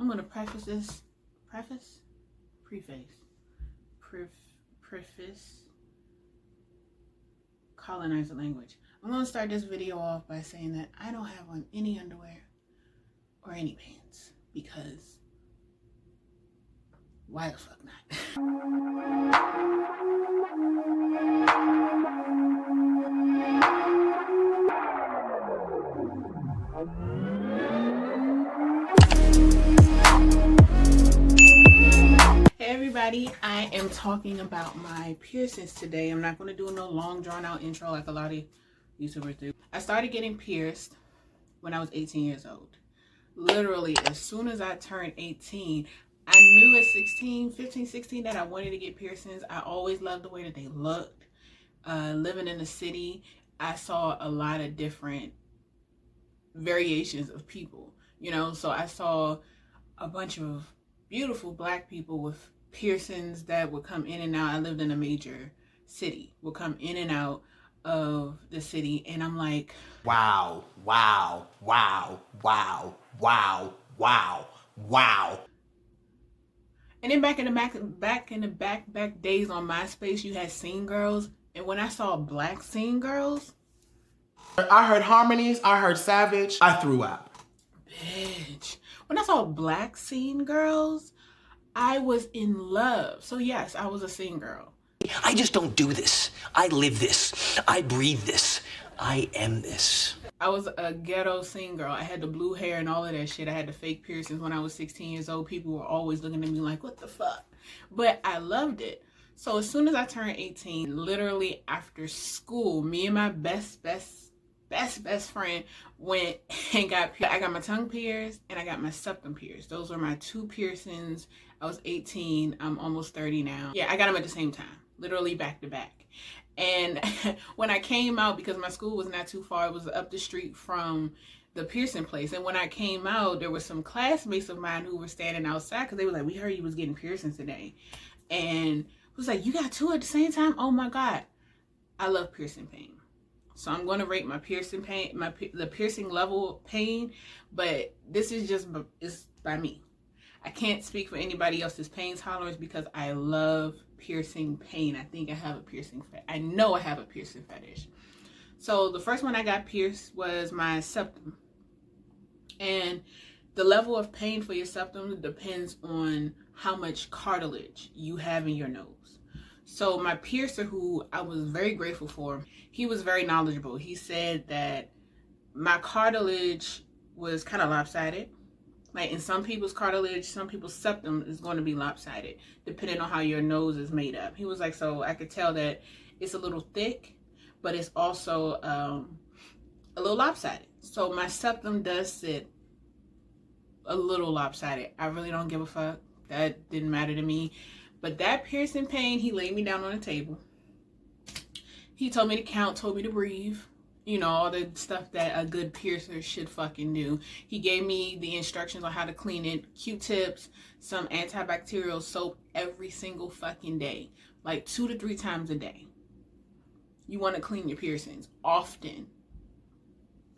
I'm going to preface, colonizer language. I'm going to start this video off by saying that I don't have on any underwear or any pants because why the fuck not? Hey everybody, I am talking about my piercings today. I'm not going to do no long drawn out intro like a lot of YouTubers do. I started getting pierced when I was 18 years old. Literally, as soon as I turned 18, I knew at 15, 16 that I wanted to get piercings. I always loved the way that they looked. Living in the city, I saw a lot of different variations of people, you know, so I saw a bunch of beautiful black people with piercings that would come in and out. I lived in a major city, would come in and out of the city, and I'm like, wow, wow, wow, wow, wow, wow, wow. And then back in the back days on MySpace, you had scene girls, and when I saw black scene girls, I heard harmonies, I heard savage, I threw up. Bitch. When I saw black scene girls, I was in love. So yes, I was a scene girl. I just don't do this. I live this. I breathe this. I am this. I was a ghetto scene girl. I had the blue hair and all of that shit. I had the fake piercings when I was 16 years old. People were always looking at me like, what the fuck? But I loved it. So as soon as I turned 18, literally after school, me and my best friend went and got pierced. I got my tongue pierced and I got my septum pierced. Those were my two piercings. I was 18. I'm almost 30 now. Yeah, I got them at the same time, literally back to back. And when I came out, because my school was not too far, it was up the street from the piercing place. And when I came out, there were some classmates of mine who were standing outside because they were like, we heard you was getting piercings today. And it was like, you got two at the same time? Oh my God. I love piercing pain. So I'm going to rate my piercing pain, the piercing level of pain, but this is just, it's by me. I can't speak for anybody else's pain tolerance because I love piercing pain. I think I have a piercing, I know I have a piercing fetish. So the first one I got pierced was my septum. And the level of pain for your septum depends on how much cartilage you have in your nose. So my piercer, who I was very grateful for, he was very knowledgeable. He said that my cartilage was kind of lopsided. Like in some people's cartilage, some people's septum is going to be lopsided, depending on how your nose is made up. He was like, so I could tell that it's a little thick, but it's also a little lopsided. So my septum does sit a little lopsided. I really don't give a fuck. That didn't matter to me. But that piercing pain, he laid me down on a table. He told me to count, told me to breathe. You know, all the stuff that a good piercer should fucking do. He gave me the instructions on how to clean it. Q-tips, some antibacterial soap every single fucking day. Like 2 to 3 times a day. You want to clean your piercings often.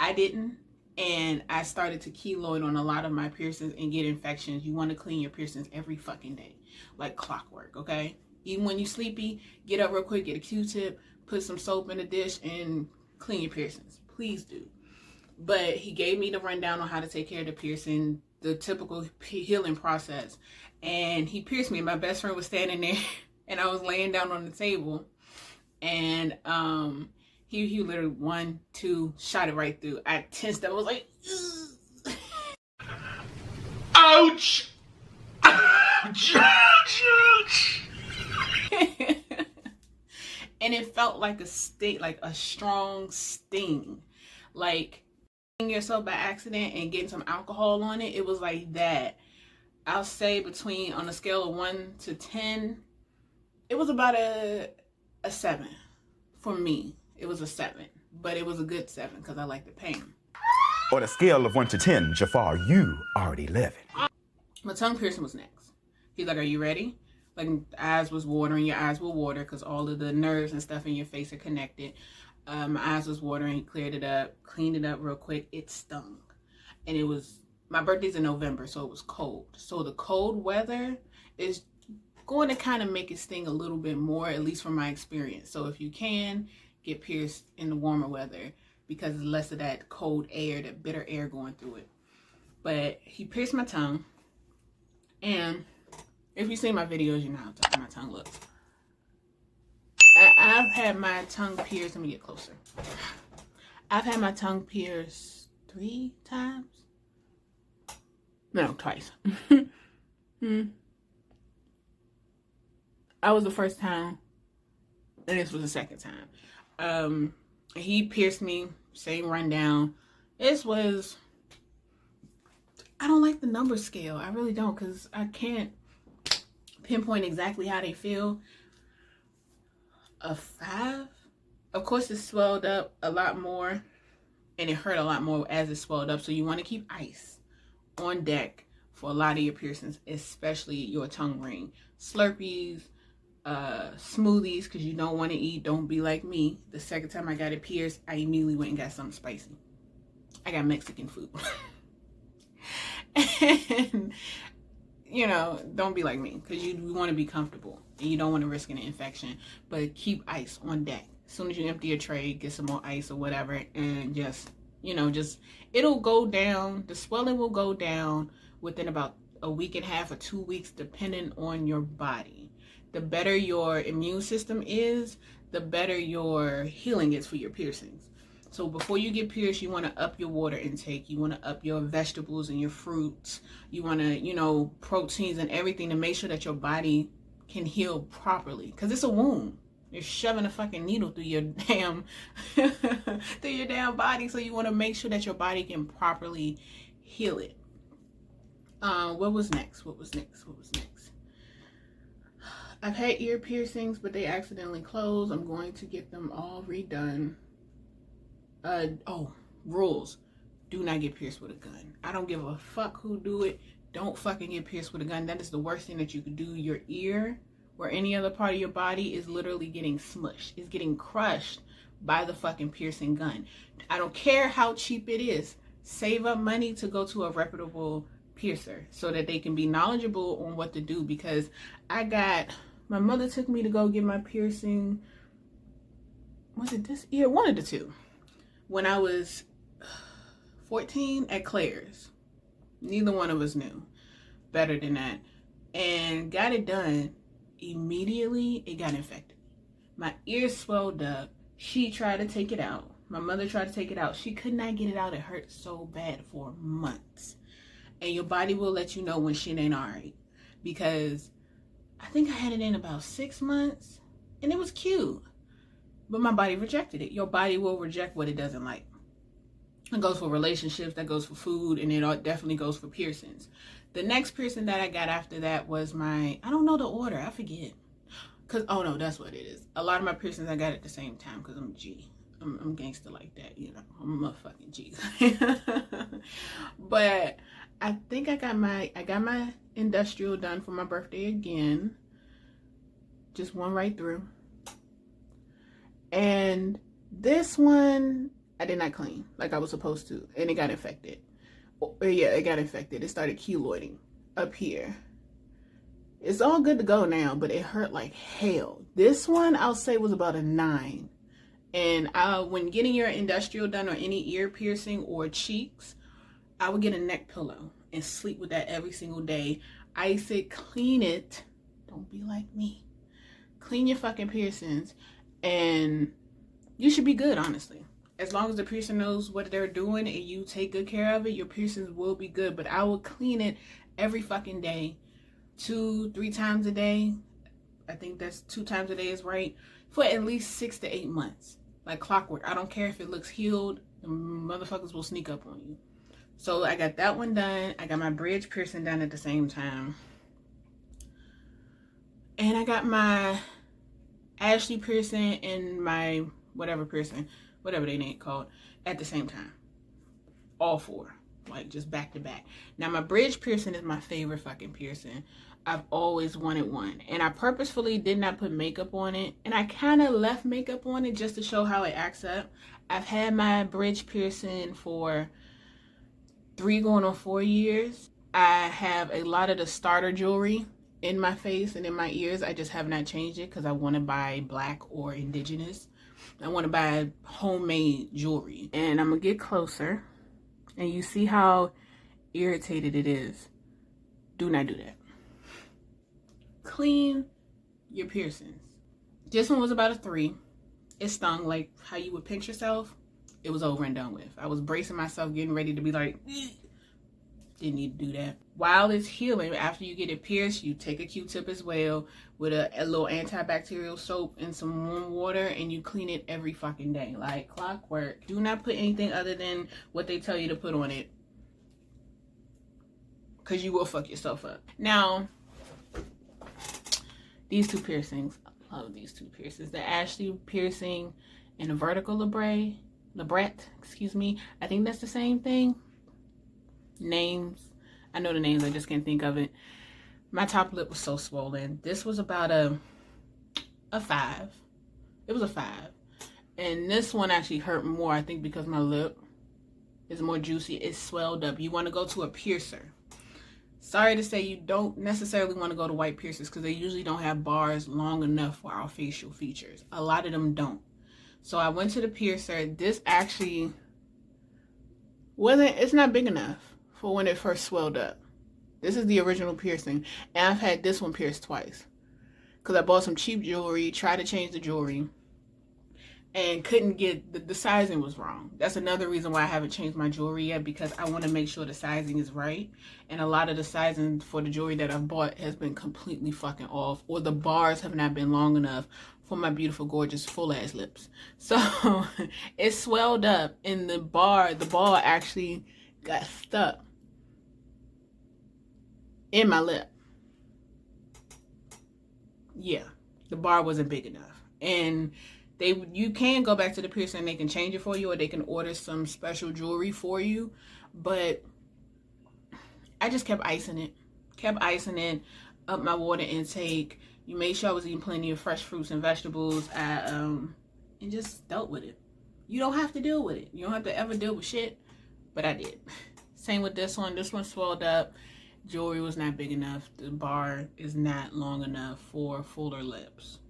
I didn't. And I started to keloid on a lot of my piercings and get infections. You want to clean your piercings every fucking day. Like clockwork, okay? Even when you're sleepy, get up real quick, get a Q-tip, put some soap in a dish, and clean your piercings. Please do. But he gave me the rundown on how to take care of the piercing, the typical healing process. And he pierced me. My best friend was standing there, and I was laying down on the table. And he literally 1, 2, shot it right through. I tensed up. I was like, ugh. Ouch! Ouch! Ouch! And it felt like a sting, like a strong sting. Like stinging yourself by accident and getting some alcohol on it. It was like that. I'll say between, on a scale of 1 to 10, it was about a 7 for me. It was a 7, but it was a good 7 because I like the pain. On a scale of 1 to 10, Jafar, you are at 11. My tongue piercing was next. He's like, are you ready? Like, eyes was watering. Your eyes will water because all of the nerves and stuff in your face are connected. My eyes was watering. He cleared it up, cleaned it up real quick. It stung. And it was my birthday's in November, so it was cold. So the cold weather is going to kind of make it sting a little bit more, at least from my experience. So if you can, get pierced in the warmer weather because it's less of that cold air, that bitter air going through it. But he pierced my tongue, and if you see my videos, you know how my tongue looks. I've had my tongue pierced. Let me get closer. I've had my tongue pierced 3 times. No, twice. I was the first time, and this was the second time. He pierced me, same rundown. This was, I don't like the number scale. I really don't, because I can't pinpoint exactly how they feel. A 5. Of course, it swelled up a lot more, and it hurt a lot more as it swelled up. So you want to keep ice on deck for a lot of your piercings, especially your tongue ring. Slurpees, smoothies, because you don't want to eat. Don't be like me. The second time I got it pierced, I immediately went and got something spicy. I got Mexican food. And, you know, don't be like me, because you want to be comfortable and you don't want to risk an infection. But keep ice on deck. As soon as you empty your tray, get some more ice or whatever, and just, you know, it'll go down. The swelling will go down within about a week and a half or 2 weeks, depending on your body. The better your immune system is, the better your healing is for your piercings. So before you get pierced, you want to up your water intake. You want to up your vegetables and your fruits. You want to, you know, proteins and everything to make sure that your body can heal properly. Because it's a wound. You're shoving a fucking needle through your damn body. So you want to make sure that your body can properly heal it. What was next? I've had ear piercings, but they accidentally closed. I'm going to get them all redone. Rules. Do not get pierced with a gun. I don't give a fuck who do it. Don't fucking get pierced with a gun. That is the worst thing that you could do. Your ear or any other part of your body is literally getting smushed. It's getting crushed by the fucking piercing gun. I don't care how cheap it is. Save up money to go to a reputable piercer so that they can be knowledgeable on what to do, because my mother took me to go get my piercing. Was it this ear? One of the two. When I was 14 at Claire's. Neither one of us knew better than that. And got it done. Immediately, it got infected. My ear swelled up. She tried to take it out. My mother tried to take it out. She could not get it out. It hurt so bad for months. And your body will let you know when shit ain't alright. Because I think I had it in about 6 months. And it was cute. But my body rejected it. Your body will reject what it doesn't like. It goes for relationships. That goes for food. And it definitely goes for piercings. The next piercing that I got after that was I don't know the order. I forget. Oh no, that's what it is. A lot of my piercings I got at the same time because I'm a G. I'm gangster like that, you know. I'm a motherfucking G. But I think I got my industrial done for my birthday again. Just one right through. And this one I did not clean like I was supposed to, and it got infected. Yeah, it got infected. It started keloiding up here. It's all good to go now, but it hurt like hell. This one I'll say was about a 9. And when getting your industrial done or any ear piercing or cheeks, I would get a neck pillow and sleep with that every single day. Ice it, clean it. Don't be like me. Clean your fucking piercings and you should be good, honestly. As long as the piercer knows what they're doing and you take good care of it, your piercings will be good. But I will clean it every fucking day. 2-3 times a day. I think that's 2 times a day is right. For at least 6 to 8 months. Like clockwork. I don't care if it looks healed. The motherfuckers will sneak up on you. So I got that one done. I got my bridge piercing done at the same time. And I got my Ashley piercing and my whatever piercing, whatever they name called, at the same time. All 4. Like just back to back. Now my bridge piercing is my favorite fucking piercing. I've always wanted one. And I purposefully did not put makeup on it. And I kind of left makeup on it just to show how it acts up. I've had my bridge piercing for 3 going on 4 years. I have a lot of the starter jewelry in my face and in my ears. I just have not changed it because I want to buy black or indigenous. I want to buy homemade jewelry. And I'm going to get closer. And you see how irritated it is. Do not do that. Clean your piercings. This one was about a 3. It stung like how you would pinch yourself. It was over and done with. I was bracing myself, getting ready to be like, didn't need to do that. While it's healing, after you get it pierced, you take a Q-tip as well with a little antibacterial soap and some warm water, and you clean it every fucking day like clockwork. Do not put anything other than what they tell you to put on it, because you will fuck yourself up. Now, these 2 piercings, I love these 2 piercings. The Ashley piercing and the vertical labret, excuse me. I think that's the same thing. Names, I know the names, I just can't think of it. My top lip was so swollen. This was about a 5. It was a 5. And this one actually hurt more, I think, because my lip is more juicy. It swelled up. You want to go to a piercer. Sorry to say, you don't necessarily want to go to white piercers because they usually don't have bars long enough for our facial features. A lot of them don't. So I went to the piercer. This actually it's not big enough for when it first swelled up. This is the original piercing. And I've had this one pierced twice. Because I bought some cheap jewelry, tried to change the jewelry, and couldn't get, the sizing was wrong. That's another reason why I haven't changed my jewelry yet, because I want to make sure the sizing is right. And a lot of the sizing for the jewelry that I've bought has been completely fucking off, or the bars have not been long enough for my beautiful, gorgeous, full-ass lips. So it swelled up, and the ball actually got stuck in my lip. Yeah, the bar wasn't big enough. And you can go back to the piercer and they can change it for you, or they can order some special jewelry for you. But I just kept icing it, up my water intake. You made sure I was eating plenty of fresh fruits and vegetables, and just dealt with it. You don't have to deal with it. You don't have to ever deal with shit, but I did. Same with this one. This one swelled up. Jewelry was not big enough. The bar is not long enough for fuller lips.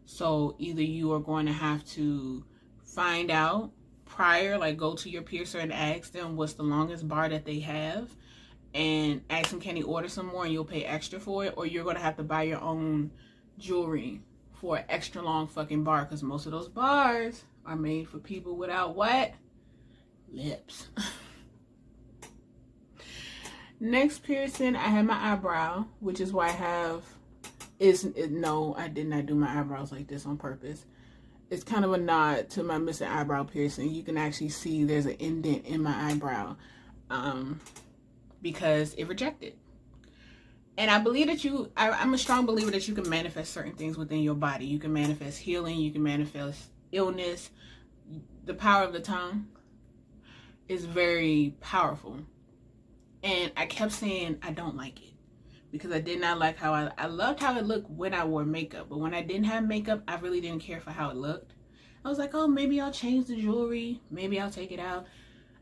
So either you are going to have to find out prior, like go to your piercer and ask them what's the longest bar that they have, and ask them, can he order some more, and you'll pay extra for it, or you're going to have to buy your own jewelry for an extra long fucking bar, because most of those bars are made for people without what? Lips. Next piercing, I had my eyebrow, which is why no, I did not do my eyebrows like this on purpose. It's kind of a nod to my missing eyebrow piercing. You can actually see there's an indent in my eyebrow, because it rejected. And I believe that I'm a strong believer that you can manifest certain things within your body. You can manifest healing, you can manifest illness. The power of the tongue is very powerful. And I kept saying I don't like it, because I did not like how I loved how it looked when I wore makeup. But when I didn't have makeup, I really didn't care for how it looked. I was like, oh, maybe I'll change the jewelry. Maybe I'll take it out.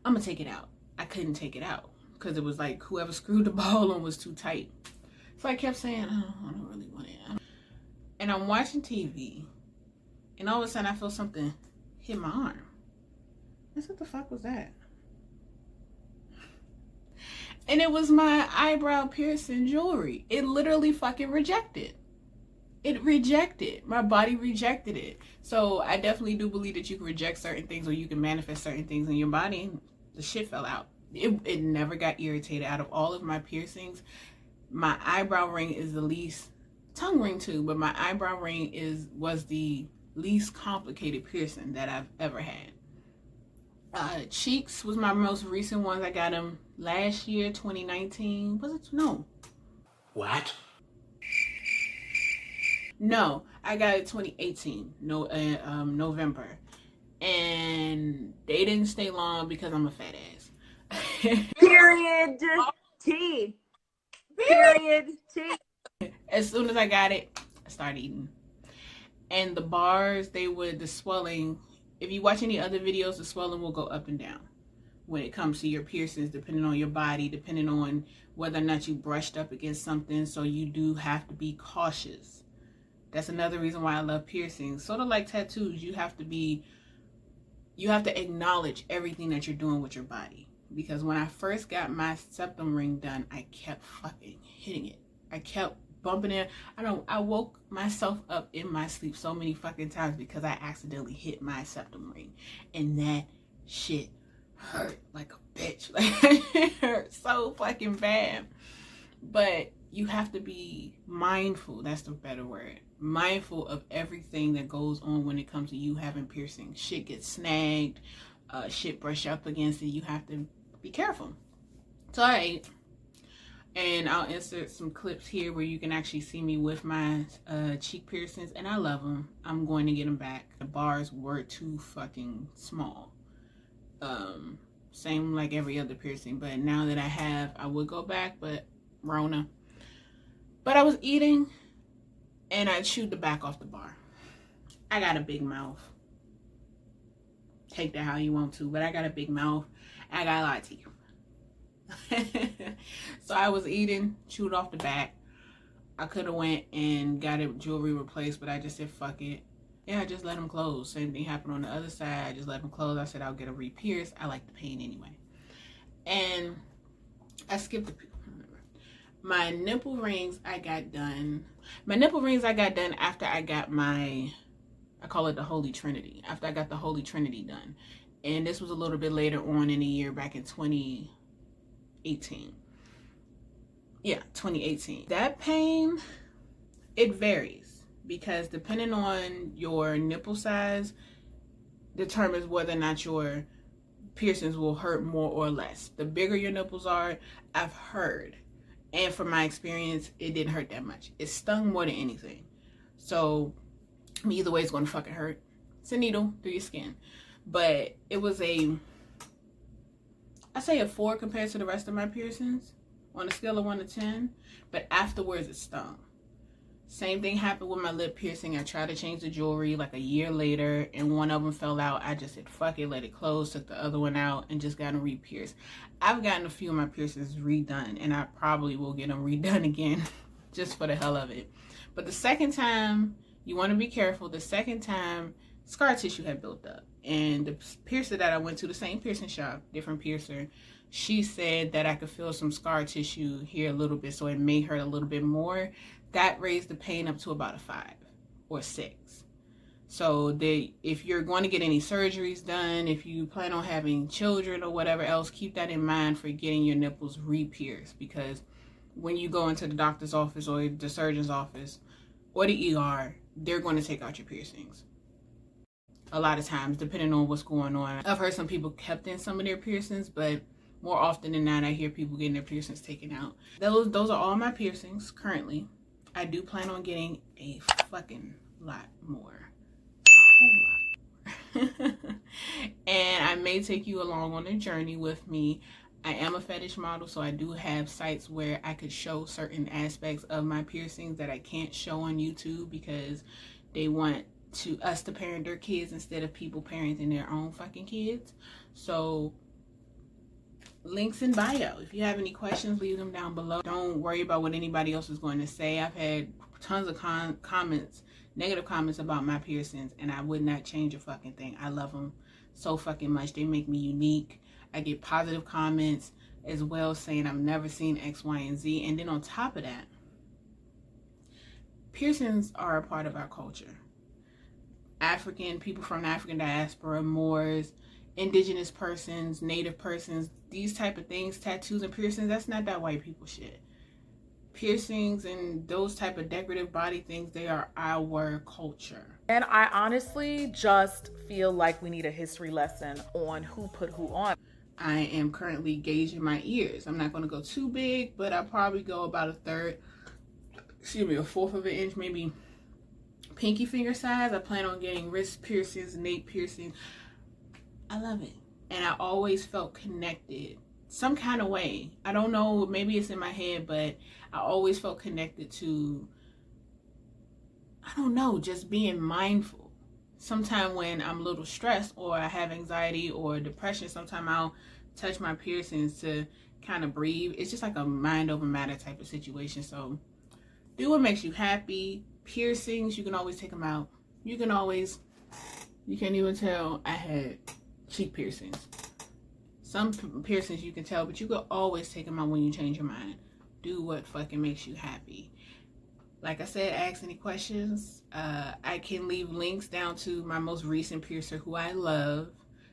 I'm going to take it out. I couldn't take it out because it was like whoever screwed the ball on was too tight. So I kept saying, oh, I don't really want it. And I'm watching TV, and all of a sudden I feel something hit my arm. I said, what the fuck was that? And it was my eyebrow piercing jewelry. It literally fucking rejected. It rejected. My body rejected it. So I definitely do believe that you can reject certain things, or you can manifest certain things in your body. The shit fell out. It never got irritated. Out of all of my piercings, my eyebrow ring is the least, tongue ring too, but my eyebrow ring was the least complicated piercing that I've ever had. Cheeks was my most recent ones. I got them last year, 2019. Was it? No. What? No, I got it 2018, November. And they didn't stay long because I'm a fat ass. Period T. Period T. As soon as I got it, I started eating. And the bars, the swelling, if you watch any other videos, the swelling will go up and down. when it comes to your piercings, depending on your body, depending on whether or not you brushed up against something. So you do have to be cautious. That's another reason why I love piercings. Sort of like tattoos, you have to acknowledge everything that you're doing with your body. Because when I first got my septum ring done, I kept fucking hitting it. I kept bumping it. I woke myself up in my sleep so many fucking times because I accidentally hit my septum ring. And that shit hurt like a bitch. Like, it hurt so fucking bad. But you have to be mindful. That's the better word. Mindful of everything that goes on when it comes to you having piercing. Shit gets snagged. Shit brush up against it. You have to be careful. So I ate. And I'll insert some clips here where you can actually see me with my cheek piercings. And I love them. I'm going to get them back. The bars were too fucking small. Same like every other piercing. But now that I would go back. But Rona. But I was eating. And I chewed the back off the bar. I got a big mouth. Take that how you want to. But I got a big mouth. I got a lot of teeth. So I was eating, chewed off the back. I could have went and got it jewelry replaced, but I just said fuck it. Yeah, I just let them close. Same thing happened on the other side. I just let them close. I said I'll get a re-pierce. I like the pain anyway. And I skipped my nipple rings I got done. My nipple rings I got done after I got I call it the Holy Trinity. After I got the Holy Trinity done. And this was a little bit later on in the year, back in 2018. Yeah, 2018. That pain, it varies because depending on your nipple size determines whether or not your piercings will hurt more or less. The bigger your nipples are, I've heard, and from my experience, it didn't hurt that much. It stung more than anything. So either way, it's going to fucking hurt. It's a needle through your skin. But it was I say a 4 compared to the rest of my piercings on a scale of 1 to 10. But afterwards, it stung. Same thing happened with my lip piercing. I tried to change the jewelry like a year later, and one of them fell out. I just said, fuck it, let it close, took the other one out, and just got them re-pierced. I've gotten a few of my piercings redone, and I probably will get them redone again just for the hell of it. But the second time, you want to be careful. The second time, scar tissue had built up. And the piercer that I went to, the same piercing shop, different piercer, she said that I could feel some scar tissue here a little bit, so it may hurt a little bit more. That raised the pain up to about a 5 or 6. So if you're going to get any surgeries done, if you plan on having children or whatever else, keep that in mind for getting your nipples re-pierced. Because when you go into the doctor's office or the surgeon's office or the ER, they're going to take out your piercings. A lot of times, depending on what's going on. I've heard some people kept in some of their piercings, but more often than not, I hear people getting their piercings taken out. Those are all my piercings currently. I do plan on getting a fucking lot more. A whole lot more. And I may take you along on a journey with me. I am a fetish model, so I do have sites where I could show certain aspects of my piercings that I can't show on YouTube because they want us to parent their kids instead of people parenting their own fucking kids. So links in bio. If you have any questions, leave them down below. Don't worry about what anybody else is going to say. I've had tons of comments, negative comments about my piercings, and I would not change a fucking thing. I love them so fucking much. They make me unique. I get positive comments as well saying I've never seen X, Y, and Z. And then on top of that, piercings are a part of our culture. African people from the African diaspora, Moors, indigenous persons, native persons, these type of things, tattoos and piercings, that's not that white people shit. Piercings and those type of decorative body things, they are our culture. And I honestly just feel like we need a history lesson on who put who on. I am currently gauging my ears. I'm not going to go too big, but I'll probably go about a 1/4 of an inch, maybe pinky finger size. I plan on getting wrist piercings, nape piercings. I love it. And I always felt connected some kind of way. I don't know, maybe it's in my head, but I always felt connected to, I don't know, just being mindful. Sometime when I'm a little stressed or I have anxiety or depression, sometime I'll touch my piercings to kind of breathe. It's just like a mind over matter type of situation. So do what makes you happy. Piercings, you can always take them out. You can't even tell I had cheek piercings. Some piercings you can tell, but you can always take them out when you change your mind. Do what fucking makes you happy. Like I said, ask any questions. I can leave links down to my most recent piercer who I love.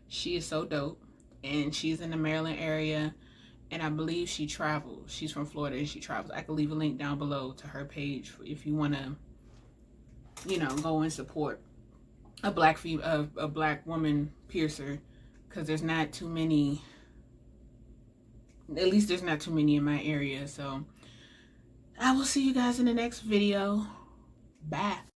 She is so dope. And she's in the Maryland area. And I believe she travels. She's from Florida and she travels. I can leave a link down below to her page if you want to, you know, go and support a black woman piercer, because there's not too many. At least there's not too many in my area. So I will see you guys in the next video. Bye.